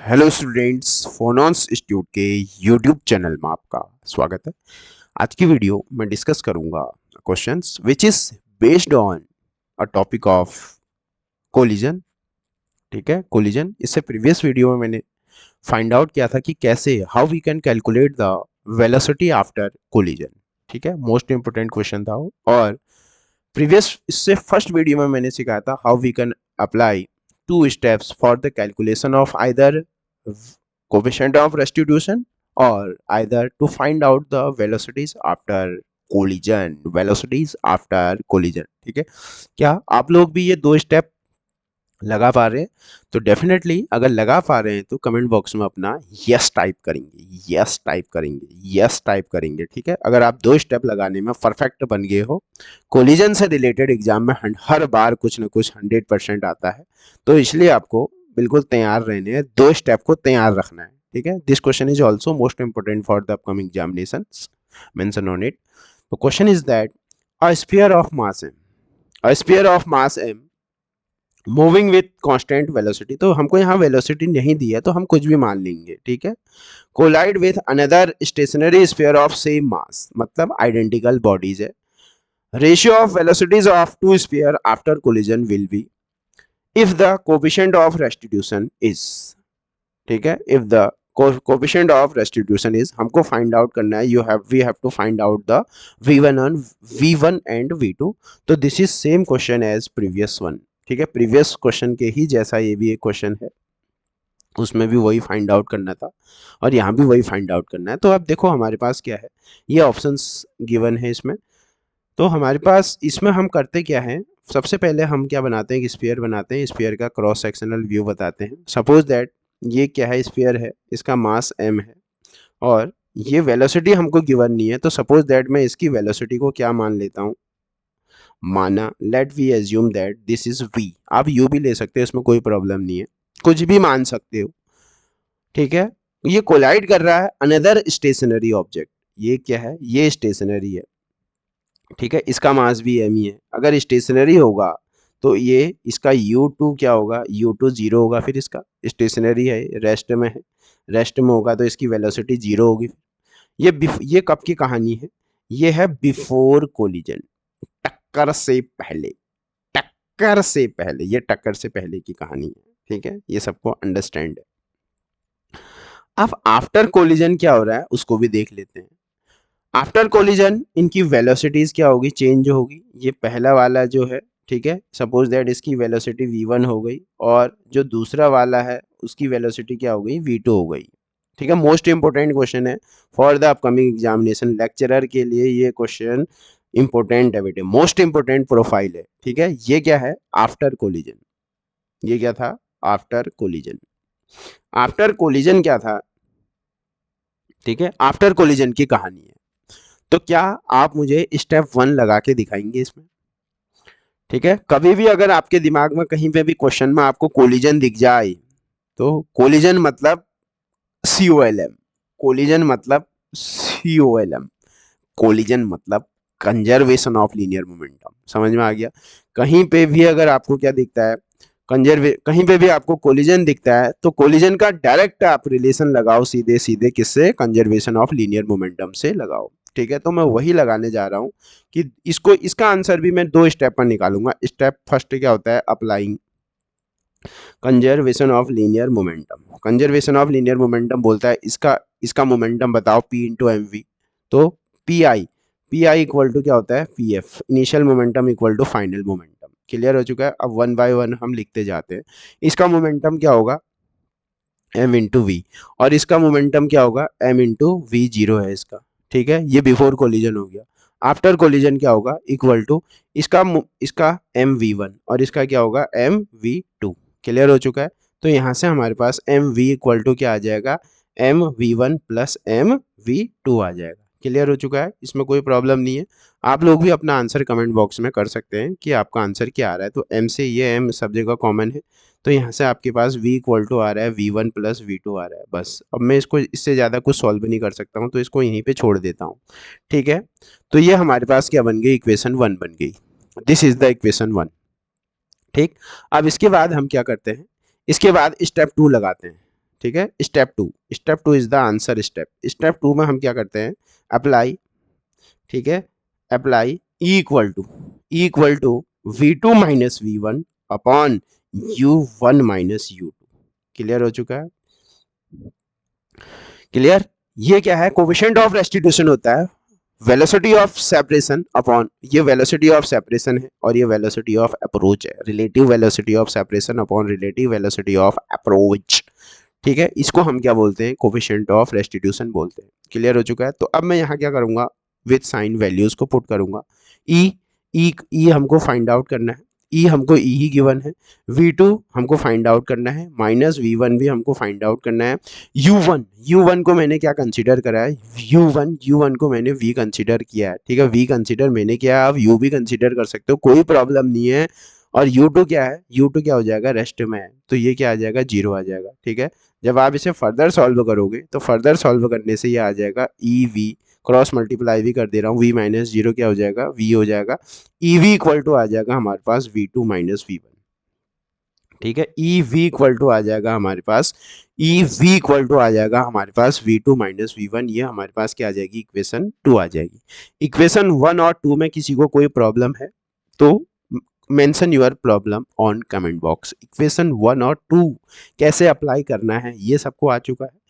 Hello students, फोनॉन्स institute के YouTube channel में आपका स्वागत है। आज की वीडियो में डिस्कस करूंगा questions which is based on a topic of collision. ठीक है, कोलिजन। इससे प्रीवियस वीडियो में मैंने फाइंड आउट किया था कि कैसे how we can calculate the velocity after collision. ठीक है, मोस्ट इंपोर्टेंट क्वेश्चन था वो। और प्रीवियस इससे फर्स्ट वीडियो में मैंने सिखाया था how we can apply two steps for the calculation of either coefficient of restitution or either to find out the velocities after collision। ठीक है, क्या आप लोग भी ये दो स्टेप लगा पा रहे हैं? तो डेफिनेटली अगर लगा पा रहे हैं तो कमेंट बॉक्स में अपना यस टाइप करेंगे, यस टाइप करेंगे, यस टाइप करेंगे। ठीक है, अगर आप दो स्टेप लगाने में परफेक्ट बन गए हो। कोलिजन से रिलेटेड एग्जाम में हर बार कुछ ना कुछ 100% आता है, तो इसलिए आपको बिल्कुल तैयार रहने हैं, दो स्टेप को तैयार रखना है। ठीक है, this question is also most important for the upcoming examination, mention on it. तो question is that a sphere of mass M, a sphere of mass M moving with constant velocity. तो हमको यहाँ वेलोसिटी नहीं दी है तो हम कुछ भी मान लेंगे। ठीक है, collide with another stationary sphere of same mass, मतलब आइडेंटिकल बॉडीज है। Ratio of velocities of two sphere after collision will be if the coefficient of restitution is. ठीक है, if the coefficient of restitution is, हमको find out करना है। We have to find out the v1 and v2। तो this is same question as previous one. ठीक है, previous question के ही जैसा ये भी एक क्वेश्चन है, उसमें भी वही फाइंड आउट करना था और यहाँ भी वही फाइंड आउट करना है। तो अब देखो हमारे पास क्या है, ये ऑप्शंस गिवन है इसमें। तो हमारे पास इसमें हम करते क्या है, सबसे पहले हम क्या बनाते हैं, स्फीयर बनाते हैं, स्फीयर का क्रॉस सेक्शनल व्यू बताते हैं। सपोज दैट ये क्या है, स्फीयर है, इसका मास m है और ये वेलोसिटी हमको गिवन नहीं है। तो सपोज दैट मैं इसकी वेलोसिटी को क्या मान लेता हूँ, माना let we assume that this is v। आप u भी ले सकते हो, इसमें कोई प्रॉब्लम नहीं है, कुछ भी मान सकते हो। ठीक है, ये कोलाइड कर रहा है अनदर स्टेशनरी ऑब्जेक्ट। ये क्या है, ये स्टेशनरी है। ठीक है, इसका मास भी m ही है। अगर स्टेशनरी होगा तो ये इसका u2 क्या होगा, u2 जीरो होगा। फिर इसका स्टेशनरी है, रेस्ट में है, रेस्ट में होगा तो इसकी वेलोसिटी जीरो होगी। ये कब की कहानी है, ये है बिफोर कोलिजन, टक्कर से पहले, टक्कर से पहले, ये टक्कर से पहले की कहानी है। ठीक है, ये सबको अंडरस्टैंड है। अब आफ्टर कोलिजन क्या हो रहा है उसको भी देख लेते हैं। आफ्टर कोलिजन इनकी वेलोसिटीज क्या होगी, चेंज होगी। ये पहला वाला जो है, ठीक है, सपोज दैट इसकी वेलोसिटी v1 हो गई और जो दूसरा वाला है उसकी वेलोसिटी क्या हो गई, v2 हो गई। ठीक है, मोस्ट इंपोर्टेंट क्वेश्चन है for the upcoming examination. Lecturer के लिए ये क्वेश्चन इंपॉर्टेंट है बेटे, मोस्ट इंपोर्टेंट प्रोफाइल है। ठीक है, ये क्या है, आफ्टर कोलिजन। ये क्या था, आफ्टर कोलिजन। आफ्टर कोलिजन क्या था, ठीक है, आफ्टर कोलिजन की कहानी है। तो क्या आप मुझे स्टेप 1 लगा के दिखाएंगे इसमें? ठीक है, कभी भी अगर आपके दिमाग में कहीं पे भी क्वेश्चन में आपको कोलिजन दिख जाए तो कोलिजन मतलब COLM, कोलिजन मतलब COLM, कोलिजन मतलब कंजर्वेशन ऑफ लीनियर मोमेंटम। समझ में आ गया? कहीं पे भी अगर आपको क्या दिखता है, कहीं पे भी आपको कोलिजन दिखता है तो कोलिजन का डायरेक्ट आप रिलेशन लगाओ, सीधे सीधे किससे, कंजर्वेशन ऑफ लीनियर मोमेंटम से लगाओ। ठीक है, तो मैं वही लगाने जा रहा हूं कि इसका आंसर भी मैं दो स्टेप पर निकालूंगा। स्टेप फर्स्ट क्या होता है, applying conservation of linear momentum. Conservation of linear momentum बोलता है इसका मोमेंटम बताओ P इंटू एम वी। तो पी आई इक्वल टू क्या होता है, PF, initial momentum equal to final momentum. Clear हो चुका है? अब वन बाय वन हम लिखते जाते हैं। इसका मोमेंटम क्या होगा, m इंटू वी, और इसका मोमेंटम क्या होगा, m इंटू वी, जीरो है इसका। ठीक है, ये बिफोर कोलिजन हो गया। आफ्टर कोलिजन क्या होगा, इक्वल टू इसका mv1 और इसका क्या होगा, mv2। क्लियर हो चुका है? तो यहाँ से हमारे पास mv इक्वल टू क्या आ जाएगा, mv1 प्लस mv2 आ जाएगा। क्लियर हो चुका है? इसमें कोई प्रॉब्लम नहीं है। आप लोग भी अपना आंसर कमेंट बॉक्स में कर सकते हैं कि आपका आंसर क्या आ रहा है। तो m से ये m सब जगह कॉमन है, तो यहाँ से आपके पास v इक्वल टू आ रहा है v1 प्लस v2 आ रहा है। बस, अब मैं इसको इससे ज़्यादा कुछ सॉल्व नहीं कर सकता हूँ, तो इसको यहीं पे छोड़ देता हूँ। ठीक है, तो ये हमारे पास क्या बन गई, इक्वेशन 1 बन गई। This is the equation 1। ठीक, अब इसके बाद हम क्या करते हैं, इसके बाद स्टेप 2 लगाते हैं। ठीक है। Step two is the answer step. Step two में हम क्या करते हैं, अप्लाई, ठीक है, apply equal to V2 minus V1 upon U1 minus U2। Clear हो चुका है? क्लियर? ये क्या है, कोफिशिएंट ऑफ रेस्टिट्यूशन होता है वेलोसिटी ऑफ सेपरेशन अपॉन, ये वेलोसिटी ऑफ सेपरेशन है और ये वेलोसिटी ऑफ अप्रोच है, relative velocity of separation upon relative velocity of approach. ठीक है, इसको हम क्या बोलते हैं, कोफिशिएंट ऑफ रेस्टिट्यूशन बोलते हैं। क्लियर हो चुका है? तो अब मैं यहाँ क्या करूंगा, विथ साइन वैल्यूज को पुट करूंगा। ई हमको फाइंड आउट करना है, ई हमको ई ही गिवन है, V2 हमको फाइंड आउट करना है, माइनस V1 भी हमको फाइंड आउट करना है। U1 को मैंने क्या कंसीडर करा है, U1 को मैंने V कंसीडर किया है। ठीक है, V कंसीडर मैंने किया है, आप U भी कंसीडर कर सकते हो, कोई प्रॉब्लम नहीं है। और U2 क्या है, U2 क्या हो जाएगा, रेस्ट में है, तो ये क्या आ जाएगा, 0 आ जाएगा। ठीक है, जब आप इसे फर्दर सॉल्व करोगे तो फर्दर सॉल्व करने से ये आ जाएगा EV, क्रॉस मल्टीप्लाई भी कर दे रहा हूँ, V माइनस 0 क्या हो जाएगा, V हो जाएगा। EV इक्वल टू आ जाएगा हमारे पास V2 माइनस V1। ठीक है, EV इक्वल टू आ जाएगा हमारे पास, EV इक्वल टू आ जाएगा हमारे पास V2 माइनस V1। ये हमारे पास क्या आ जाएगी, इक्वेशन 2 आ जाएगी। इक्वेशन 1 और 2 में किसी को कोई प्रॉब्लम है तो mention your problem on comment box. Equation 1 और 2 कैसे अप्लाई करना है ये सबको आ चुका है।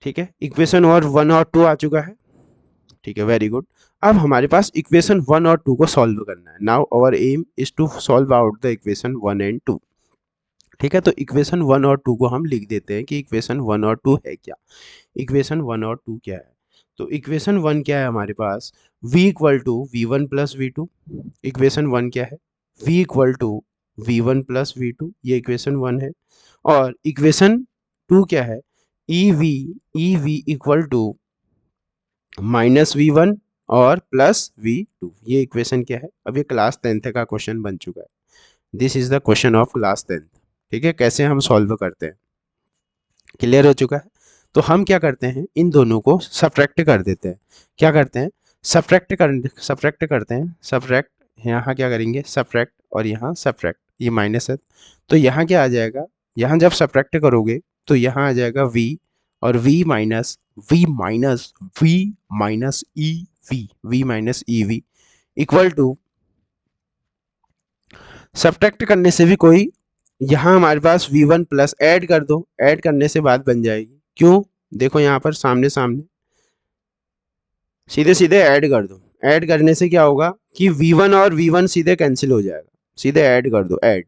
ठीक है, इक्वेशन और 1 और 2 आ चुका है। ठीक है, वेरी गुड। अब हमारे पास इक्वेशन 1 और 2 को सॉल्व करना है। Now our aim is to solve out the equation 1 and 2। ठीक है, तो इक्वेशन 1 और 2 को हम लिख देते हैं कि इक्वेशन 1 और 2 है क्या। इक्वेशन 1 और 2 क्या है, तो इक्वेशन 1 क्या है हमारे पास, v equal to V1 plus V2। Equation 1 क्या है, v equal to V1 plus V2, ये इक्वेशन 1 है। और इक्वेशन 2 क्या है, EV equal to minus V1 और प्लस V2, ये इक्वेशन क्या है। अब ये क्लास 10th का क्वेश्चन बन चुका है, this is the question of class 10th। ठीक है, कैसे हम सॉल्व करते हैं, क्लियर हो चुका है। तो हम क्या करते हैं, इन दोनों को सब्ट्रैक्ट कर देते हैं। क्या करते हैं, सब्ट्रैक्ट करते हैं, सब्ट्रैक्ट, यहाँ क्या करेंगे, सब्ट्रैक्ट, और यहाँ सब्ट्रैक्ट, ये माइनस है, तो यहाँ क्या आ जाएगा, यहाँ जब सब्ट्रैक्ट करोगे तो यहाँ आ जाएगा V, और V minus V minus EV equal to, subtract करने से भी कोई, यहाँ हमारे पास V1 प्लस ऐड कर दो, ऐड करने से बात बन जाएगी। क्यों, देखो यहाँ पर सामने सामने सीधे सीधे ऐड कर दो, ऐड करने से क्या होगा कि V1 और V1 सीधे कैंसिल हो जाएगा, सीधे ऐड कर दो, ऐड।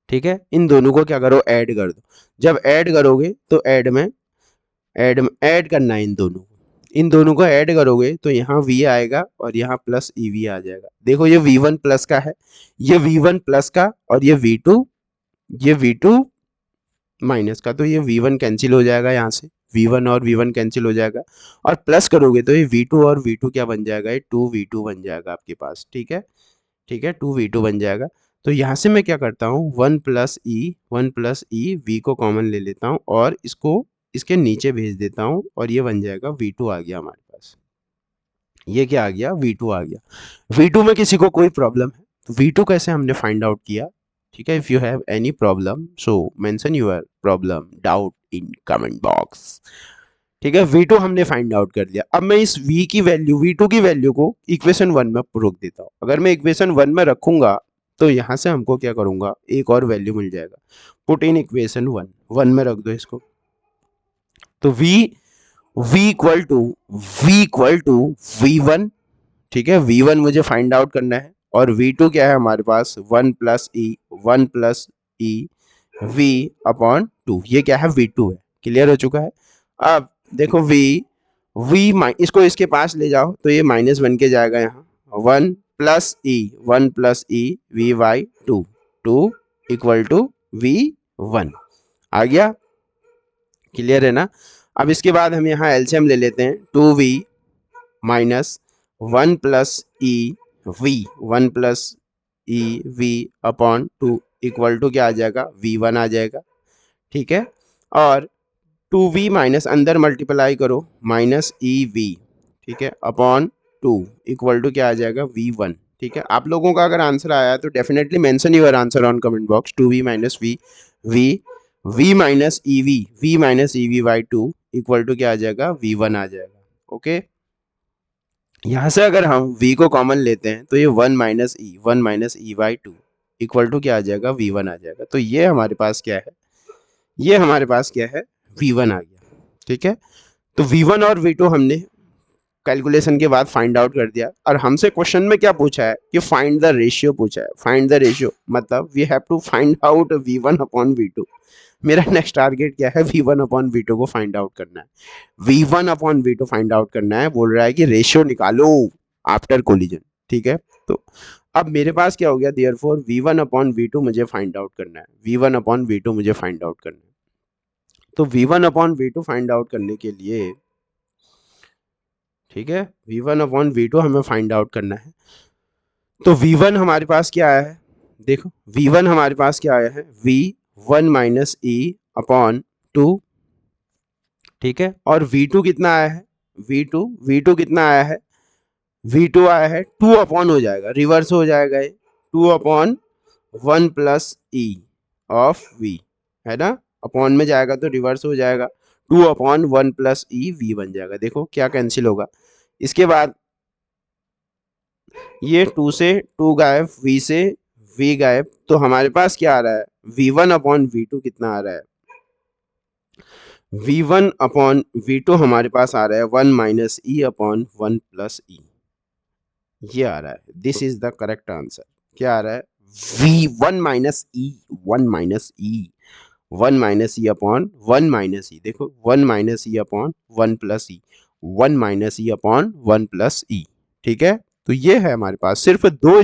ठीक है, इन दोनों को क्या करो, ऐड कर दो। जब ऐड करोगे तो ऐड करना है इन दोनों को ऐड करोगे तो यहाँ V आएगा और यहाँ प्लस EV आ जाएगा। देखो ये V1 प्लस का है, ये V1 प्लस का, और ये V2 माइनस का, तो ये V1 कैंसिल हो जाएगा, यहाँ से V1 और V1 कैंसिल हो जाएगा, और प्लस करोगे तो ये V2 और V2 क्या बन जाएगा, ये 2V2 बन जाएगा आपके पास। ठीक है, 2V2 बन जाएगा। तो यहाँ से मैं क्या करता हूँ, 1 प्लस ई V को कॉमन ले लेता हूँ और इसको इसके नीचे भेज देता हूँ, और ये बन जाएगा V2 आ गया हमारे पास। ये क्या आ गया, V2 आ गया। V2 में किसी को कोई प्रॉब्लम है तो V2 कैसे हमने फाइंड आउट किया। ठीक है, if you have any problem so mention your problem doubt in comment box. ठीक है, V2 हमने फाइंड आउट कर लिया। अब मैं इस V2 की वैल्यू को इक्वेशन 1 में रख देता हूँ। अगर मैं इक्वेशन 1 में रखूंगा तो यहाँ से हमको क्या करूंगा, एक और वैल्यू मिल जाएगा, पुट इन इक्वेशन 1 में रख दो इसको। तो V इक्वल टू V1। ठीक है, V1 मुझे फाइंड आउट करना है, और V2 क्या है हमारे पास, 1 प्लस ई V अपॉन 2, ये क्या है, V2 है। क्लियर हो चुका है। अब देखो इसको इसके पास ले जाओ तो ये माइनस बन के जाएगा, यहाँ 1 plus e V/2 equal to V1 आ गया। क्लियर है ना। अब इसके बाद हम यहाँ एलसीएम ले लेते हैं, 2V minus 1 plus e V upon 2 equal to क्या आ जाएगा, V1 आ जाएगा। ठीक है, और 2V माइनस अंदर मल्टीप्लाई करो, माइनस EV, ठीक है, अपॉन 2 इक्वल टू क्या आ जाएगा, V1। ठीक है, आप लोगों का अगर आंसर आया तो definitely mention your answer on comment box, 2V minus V v minus e v by two equal to क्या आ जाएगा, v1 आ जाएगा। ओके, यहां से अगर हम v को कॉमन लेते हैं तो ये one minus e by two equal to क्या आ जाएगा, v1 आ जाएगा। तो ये हमारे पास क्या है, ये हमारे पास क्या है, v1 आ गया। ठीक है, तो v1 और v2 हमने कैलकुलेशन के बाद फाइंड आउट कर दिया। और हमसे क्वेश्चन में क्या पूछा है कि फाइंड द रेशियो पूछा है। फाइंड द रेशियो मतलब we have to find out v1 upon v2। मेरा नेक्स्ट टारगेट क्या है, v1 अपॉन v2 को फाइंड आउट करना है। v1 upon v2 find out करना है, बोल रहा है कि रेशियो निकालो आफ्टर कोलिजन। ठीक है, तो अब मेरे पास क्या हो गया, देयरफॉर v1 अपॉन v2 मुझे फाइंड आउट करना है। v1 अपॉन v2 मुझे फाइंड आउट करना है। तो v1 upon v2 find out करने के लिए, ठीक है, v1 अपॉन v2 हमें फाइंड आउट करना है। तो v1 हमारे पास क्या आया है, देखो v1 हमारे पास क्या आया है, v1 माइनस ई अपॉन टू। ठीक है, और v2 कितना आया है, v2 कितना आया है, v2 आया है 2 अपॉन, हो जाएगा रिवर्स हो जाएगा ये, 2 upon 1 plus E of v, है ना, अपॉन में जाएगा तो रिवर्स हो जाएगा, 2 अपॉन 1 प्लस ई v बन जाएगा। देखो क्या कैंसिल होगा, इसके बाद ये 2 से 2 गायब, v से v गायब, तो हमारे पास क्या आ रहा है, v1 अपॉन v2 कितना आ रहा है, v1 अपॉन v2 हमारे पास आ रहा है 1 माइनस ई अपॉन 1 प्लस ई, ये आ रहा है। This is the correct answer. क्या आ रहा है, v1 माइनस ई, 1 माइनस ई, 1 माइनस ई अपॉन 1 माइनस ई, देखो 1 माइनस ई अपॉन 1 प्लस ई, 1 माइनस ई अपॉन 1 प्लस ई। ठीक है, तो ये है हमारे पास सिर्फ दो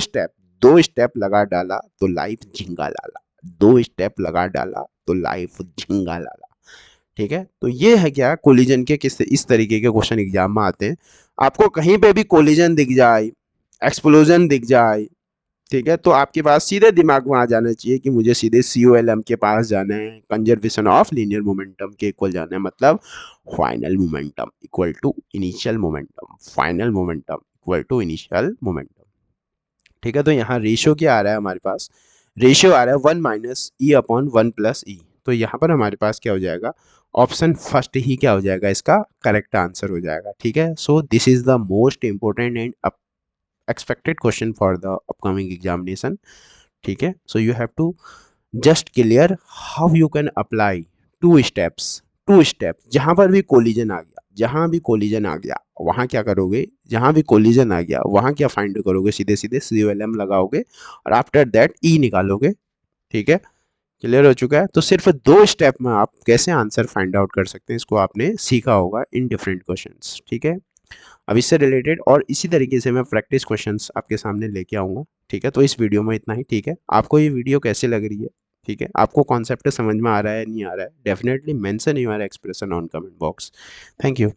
स्टेप लगा डाला तो लाइफ झिंगा लाला, 2 स्टेप लगा डाला तो लाइफ झिंगा लाला। ठीक है, तो ये है क्या, कोलिजन के किस इस तरीके के क्वेश्चन एग्जाम में आते हैं। आपको कहीं पे भी कोलिजन दिख जाए, एक्सप्लोजन दिख जाए, ठीक है, तो आपके पास सीधे दिमाग में आ जाना चाहिए कि मुझे सीधे COLM के पास जाना है, कंजर्वेशन ऑफ लीनियर मोमेंटम के इक्वल जाना है, मतलब final momentum equal to initial momentum, final momentum equal to initial momentum. ठीक है, तो यहाँ रेशियो क्या आ रहा है हमारे पास, रेशियो आ रहा है 1 माइनस ई अपॉन 1 प्लस ई। तो यहाँ पर हमारे पास क्या हो जाएगा, ऑप्शन फर्स्ट ही क्या हो जाएगा, इसका करेक्ट आंसर हो जाएगा। ठीक है, so this is the most important and expected question for the upcoming examination. ठीक है, so you have to just clear how you can apply two steps. जहां पर भी कोलिजन आ गया, जहां भी कोलिजन आ गया वहां क्या करोगे, जहां भी कोलिजन आ गया वहां क्या फाइंड करोगे, सीधे सीधे COLM लगाओगे और आफ्टर दैट ई निकालोगे। ठीक है, क्लियर हो चुका है। तो सिर्फ 2 स्टेप में आप कैसे आंसर फाइंड आउट कर सकते हैं, इसको आपने सीखा होगा इन डिफरेंट क्वेश्चंस। ठीक है, अब इससे रिलेटेड और इसी तरीके से मैं प्रैक्टिस क्वेश्चंस आपके सामने लेके आऊँगा। ठीक है, तो इस वीडियो में इतना ही। ठीक है, आपको ये वीडियो कैसे लग रही है, ठीक है, आपको कॉन्सेप्ट समझ में आ रहा है नहीं आ रहा है, definitely mention your expression on comment box. Thank you.